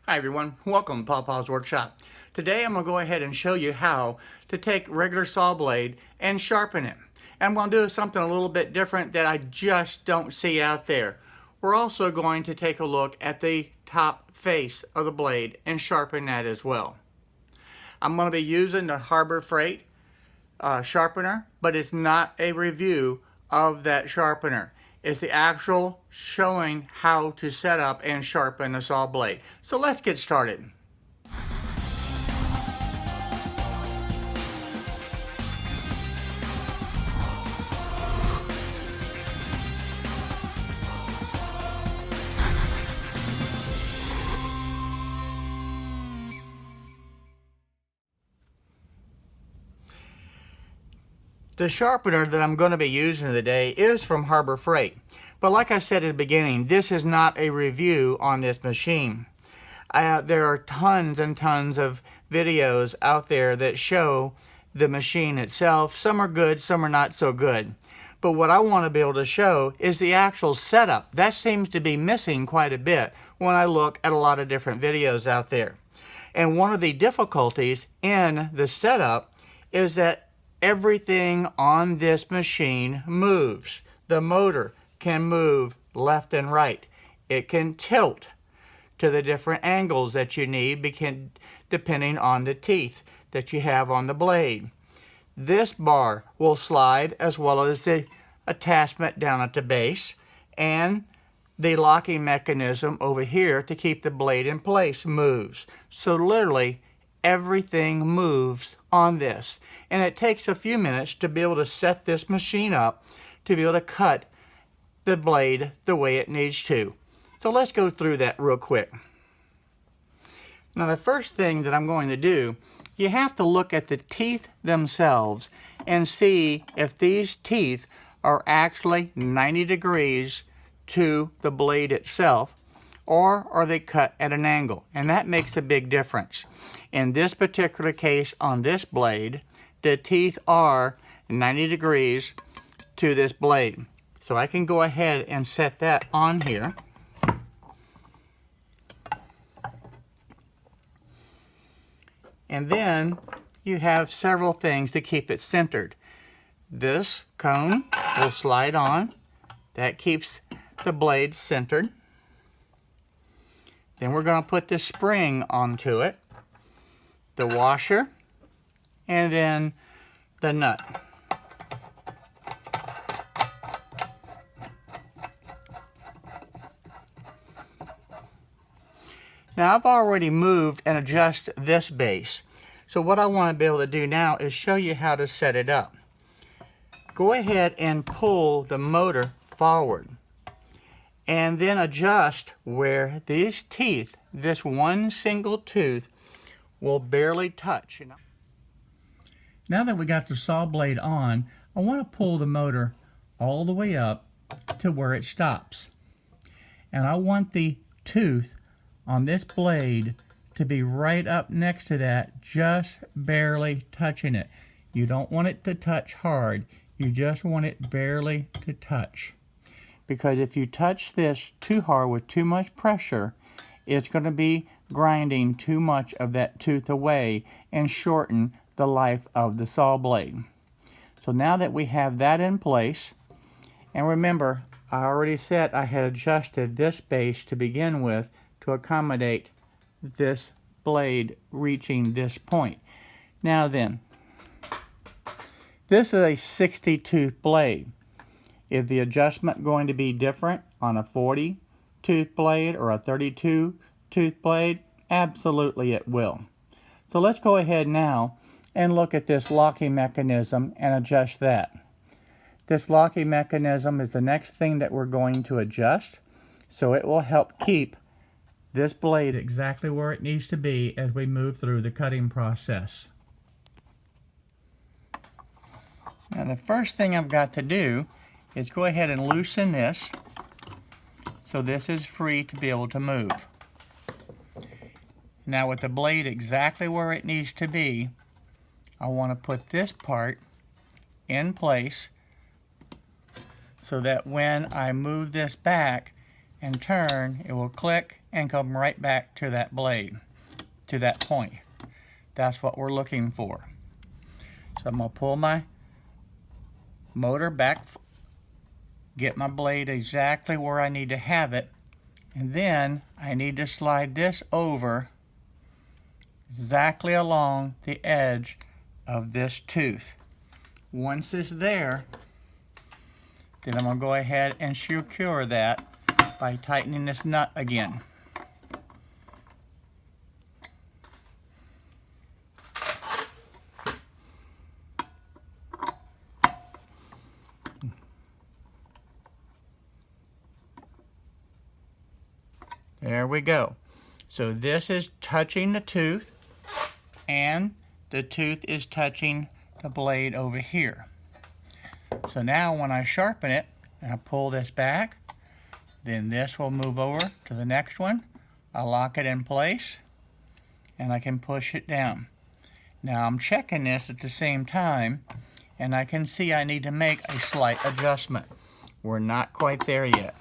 Hi everyone, welcome to Pawpaw's Workshop. Today I'm going to go ahead and show you how to take regular saw blade and sharpen it. And I'm going to do something a little bit different that I just don't see out there. We're also going to take a look at the top face of the blade and sharpen that as well. I'm going to be using the Harbor Freight sharpener, but it's not a review of that sharpener. Is the actual showing how to set up and sharpen a saw blade. So let's get started. The sharpener that I'm going to be using today is from Harbor Freight. But like I said at the beginning, this is not a review on this machine. There are tons and tons of videos out there that show the machine itself. Some are good, some are not so good. But what I want to be able to show is the actual setup. That seems to be missing quite a bit when I look at a lot of different videos out there. And one of the difficulties in the setup is that everything on this machine moves. The motor can move left and right. It can tilt to the different angles that you need depending on the teeth that you have on the blade. This bar will slide as well as the attachment down at the base, and the locking mechanism over here to keep the blade in place moves. So literally everything moves on this, and it takes a few minutes to be able to set this machine up to be able to cut the blade the way it needs to. So let's go through that real quick. Now the first thing that I'm going to do, you have to look at the teeth themselves and see if these teeth are actually 90 degrees to the blade itself, or are they cut at an angle? And that makes a big difference. In this particular case on this blade, the teeth are 90 degrees to this blade. So I can go ahead and set that on here. And then you have several things to keep it centered. This cone will slide on. That keeps the blade centered. Then we're going to put the spring onto it, the washer, and then the nut. Now I've already moved and adjusted this base. So what I want to be able to do now is show you how to set it up. Go ahead and pull the motor forward, and then adjust where these teeth, this one single tooth, will barely touch. Now that we got the saw blade on, I want to pull the motor all the way up to where it stops. And I want the tooth on this blade to be right up next to that, just barely touching it. You don't want it to touch hard, you just want it barely to touch. Because if you touch this too hard with too much pressure, it's going to be grinding too much of that tooth away and shorten the life of the saw blade. So now that we have that in place, and remember, I already said I had adjusted this base to begin with to accommodate this blade reaching this point. Now then, this is a 60 tooth blade. Is the adjustment going to be different on a 40 tooth blade or a 32 tooth blade? Absolutely it will. So let's go ahead now and look at this locking mechanism and adjust that. This locking mechanism is the next thing that we're going to adjust, so it will help keep this blade exactly where it needs to be as we move through the cutting process. Now the first thing I've got to do is go ahead and loosen this so this is free to be able to move. Now with the blade exactly where it needs to be, I want to put this part in place so that when I move this back and turn, it will click and come right back to that blade, to that point. That's what we're looking for. So I'm going to pull my motor back, get my blade exactly where I need to have it, and then I need to slide this over exactly along the edge of this tooth. Once it's there, then I'm going to go ahead and secure that by tightening this nut again. There we go. So this is touching the tooth, and the tooth is touching the blade over here. So now when I sharpen it, and I pull this back, then this will move over to the next one. I'll lock it in place, and I can push it down. Now I'm checking this at the same time, and I can see I need to make a slight adjustment. We're not quite there yet.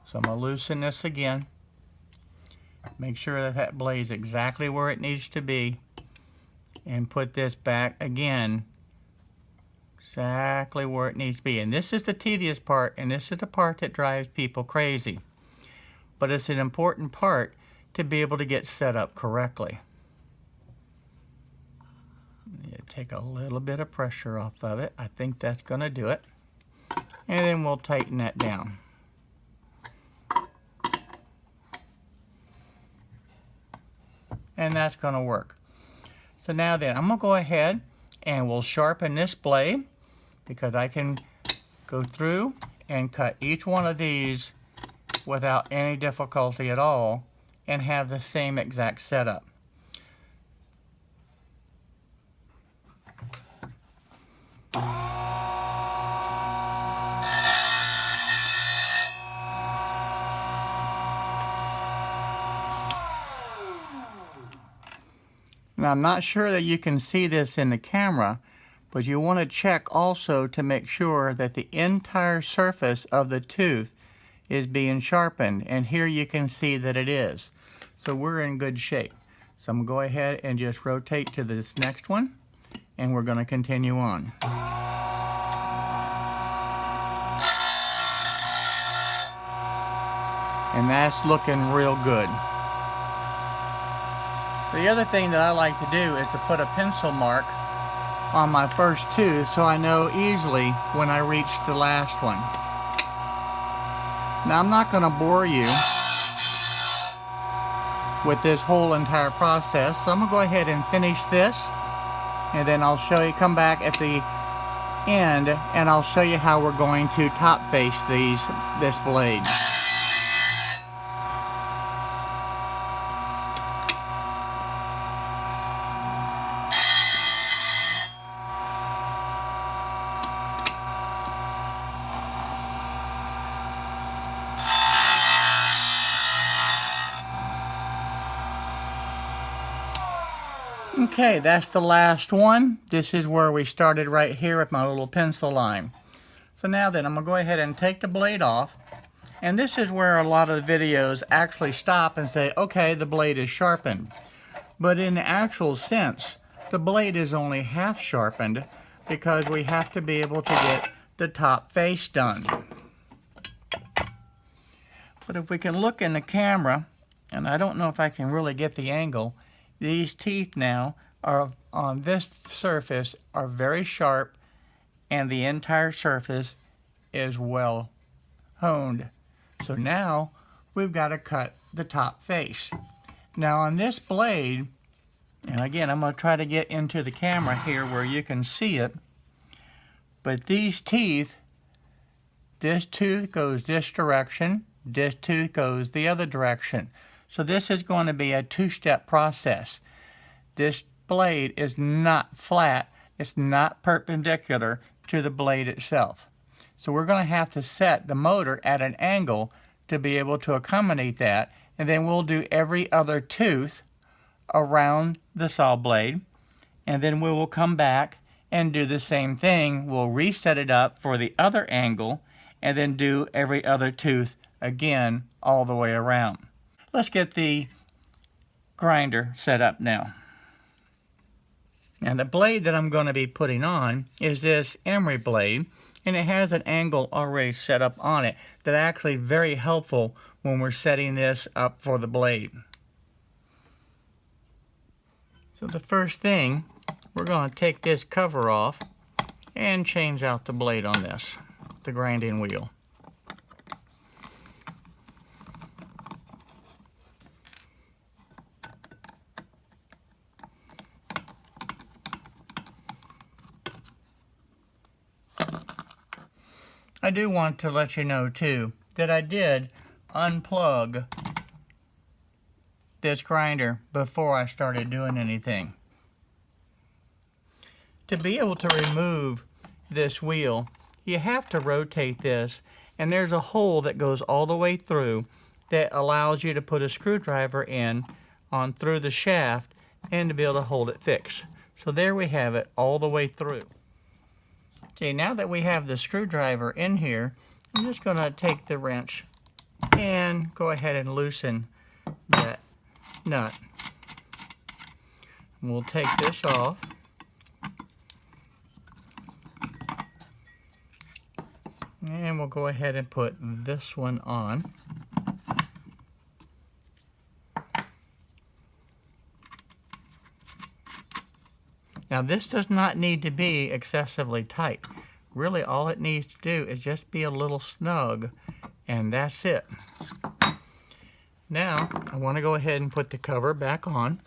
So I'm going to loosen this again. Make sure that that blade's exactly where it needs to be. And put this back again exactly where it needs to be. And this is the tedious part, and this is the part that drives people crazy. But it's an important part to be able to get set up correctly. Take a little bit of pressure off of it. I think that's going to do it. And then we'll tighten that down. And that's going to work. So now then, I'm going to go ahead and we'll sharpen this blade, because I can go through and cut each one of these without any difficulty at all and have the same exact setup. Now I'm not sure that you can see this in the camera, but you want to check also to make sure that the entire surface of the tooth is being sharpened, and here you can see that it is. So we're in good shape. So I'm going to go ahead and just rotate to this next one, and we're going to continue on. And that's looking real good. The other thing that I like to do is to put a pencil mark on my first tooth so I know easily when I reach the last one. Now I'm not going to bore you with this whole entire process, so I'm going to go ahead and finish this, and then I'll show you, come back at the end, and I'll show you how we're going to top face this blade. Okay, that's the last one. This is where we started right here with my little pencil line. So now then, I'm going to go ahead and take the blade off. And this is where a lot of the videos actually stop and say, okay, the blade is sharpened. But in the actual sense, the blade is only half sharpened because we have to be able to get the top face done. But if we can look in the camera, and I don't know if I can really get the angle, these teeth now are on this surface are very sharp, and the entire surface is well honed. So now we've got to cut the top face. Now on this blade, and again I'm going to try to get into the camera here where you can see it, but these teeth, this tooth goes this direction, this tooth goes the other direction. So this is going to be a two-step process. This blade is not flat, it's not perpendicular to the blade itself. So we're going to have to set the motor at an angle to be able to accommodate that, and then we'll do every other tooth around the saw blade, and then we will come back and do the same thing. We'll reset it up for the other angle and then do every other tooth again all the way around. Let's get the grinder set up now. And the blade that I'm going to be putting on is this emery blade, and it has an angle already set up on it that actually very helpful when we're setting this up for the blade. So the first thing, we're going to take this cover off and change out the blade on this, the grinding wheel. I do want to let you know too that I did unplug this grinder before I started doing anything. To be able to remove this wheel, you have to rotate this, and there's a hole that goes all the way through that allows you to put a screwdriver in on through the shaft and to be able to hold it fixed. So there we have it all the way through. Okay, now that we have the screwdriver in here, I'm just going to take the wrench and go ahead and loosen that nut. We'll take this off. And we'll go ahead and put this one on. Now this does not need to be excessively tight. Really all it needs to do is just be a little snug, and that's it. Now I want to go ahead and put the cover back on.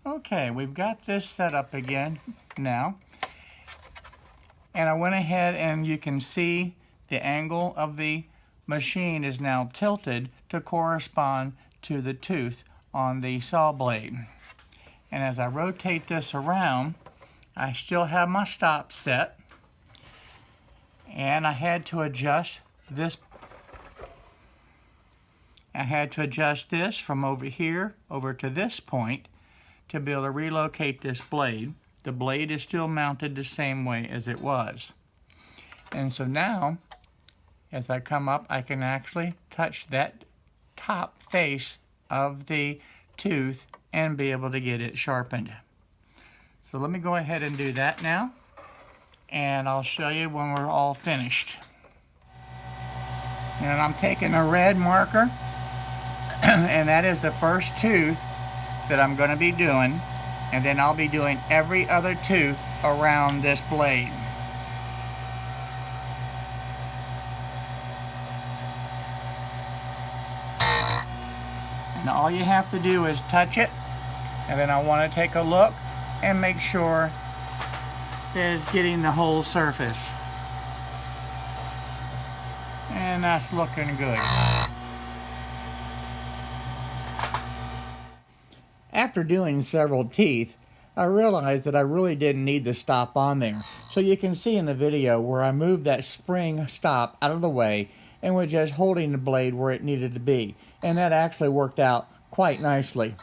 Okay, we've got this set up again now. And I went ahead and you can see the angle of the machine is now tilted to correspond to the tooth on the saw blade. And as I rotate this around, I still have my stop set, and I had to adjust this. I had to adjust this from over here over to this point to be able to relocate this blade. The blade is still mounted the same way as it was. And so now, as I come up, I can actually touch that top face of the tooth and be able to get it sharpened. So let me go ahead and do that now, and I'll show you when we're all finished. And I'm taking a red marker, and that is the first tooth that I'm going to be doing, and then I'll be doing every other tooth around this blade. Now all you have to do is touch it, and then I want to take a look and make sure that it's getting the whole surface. And that's looking good. After doing several teeth, I realized that I really didn't need the stop on there. So you can see in the video where I moved that spring stop out of the way and was just holding the blade where it needed to be. And that actually worked out quite nicely.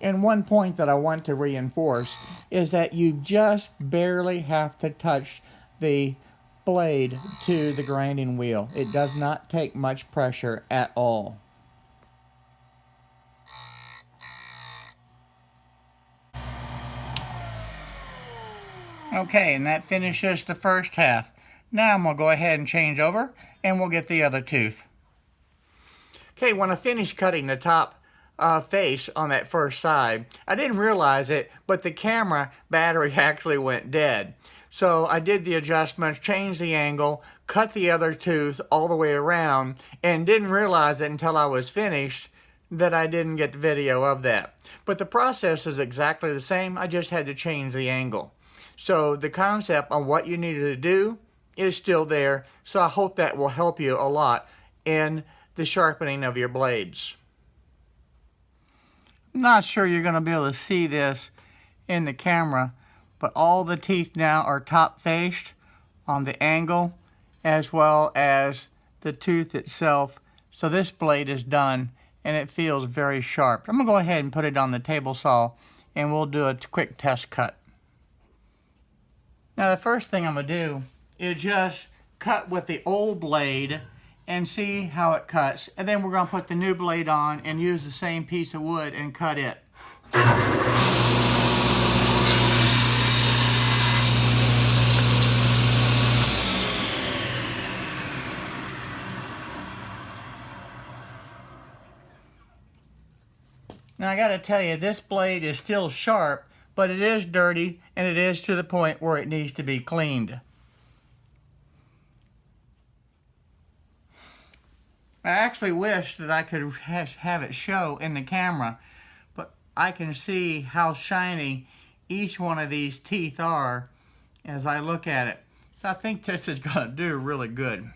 And one point that I want to reinforce is that you just barely have to touch the blade to the grinding wheel. It does not take much pressure at all. Okay, and that finishes the first half. Now I'm going to go ahead and change over, and we'll get the other tooth. Okay, when I finished cutting the top face on that first side, I didn't realize it, but the camera battery actually went dead. So I did the adjustments, changed the angle, cut the other tooth all the way around, and didn't realize it until I was finished that I didn't get the video of that. But the process is exactly the same. I just had to change the angle. So the concept on what you needed to do is still there. So I hope that will help you a lot in the sharpening of your blades. I'm not sure you're going to be able to see this in the camera, but all the teeth now are top faced on the angle as well as the tooth itself. So this blade is done and it feels very sharp. I'm going to go ahead and put it on the table saw, and we'll do a quick test cut. Now the first thing I'm going to do is just cut with the old blade and see how it cuts. And then we're going to put the new blade on and use the same piece of wood and cut it. Now I got to tell you, this blade is still sharp, but it is dirty and it is to the point where it needs to be cleaned. I actually wish that I could have it show in the camera, but I can see how shiny each one of these teeth are as I look at it. So I think this is going to do really good.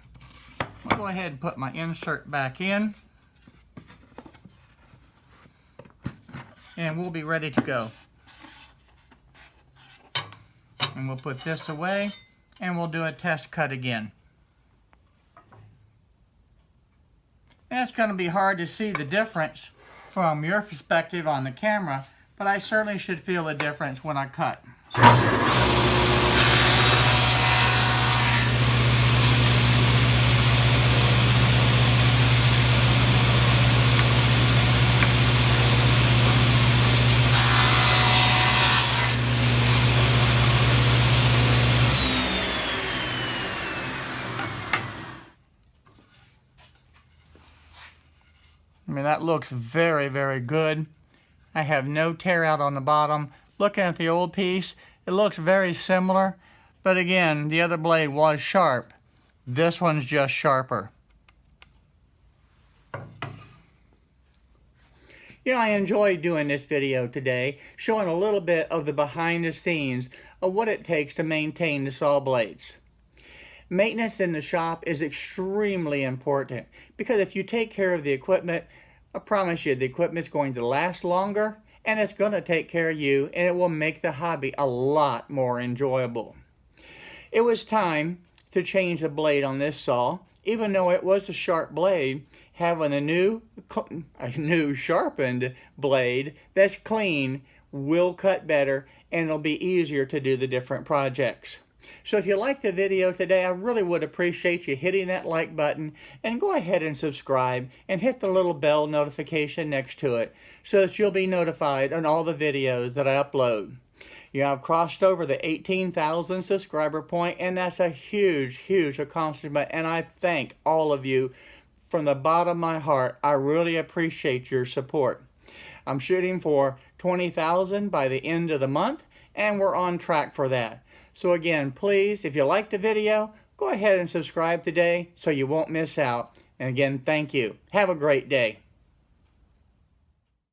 I'll go ahead and put my insert back in, and we'll be ready to go. And we'll put this away, and we'll do a test cut again. And it's going to be hard to see the difference from your perspective on the camera, but I certainly should feel the difference when I cut. I mean, that looks very, very good. I have no tear out on the bottom. Looking at the old piece, it looks very similar, but again, the other blade was sharp. This one's just sharper. You know, I enjoyed doing this video today, showing a little bit of the behind the scenes of what it takes to maintain the saw blades. Maintenance in the shop is extremely important because if you take care of the equipment, I promise you the equipment's going to last longer and it's going to take care of you, and it will make the hobby a lot more enjoyable. It was time to change the blade on this saw. Even though it was a sharp blade, having a new sharpened blade that's clean will cut better, and it'll be easier to do the different projects. So if you liked the video today, I really would appreciate you hitting that like button, and go ahead and subscribe and hit the little bell notification next to it so that you'll be notified on all the videos that I upload. You have crossed over the 18,000 subscriber point, and that's a huge, huge accomplishment, and I thank all of you from the bottom of my heart. I really appreciate your support. I'm shooting for 20,000 by the end of the month, and we're on track for that. So again, please, if you liked the video, go ahead and subscribe today so you won't miss out. And again, thank you. Have a great day.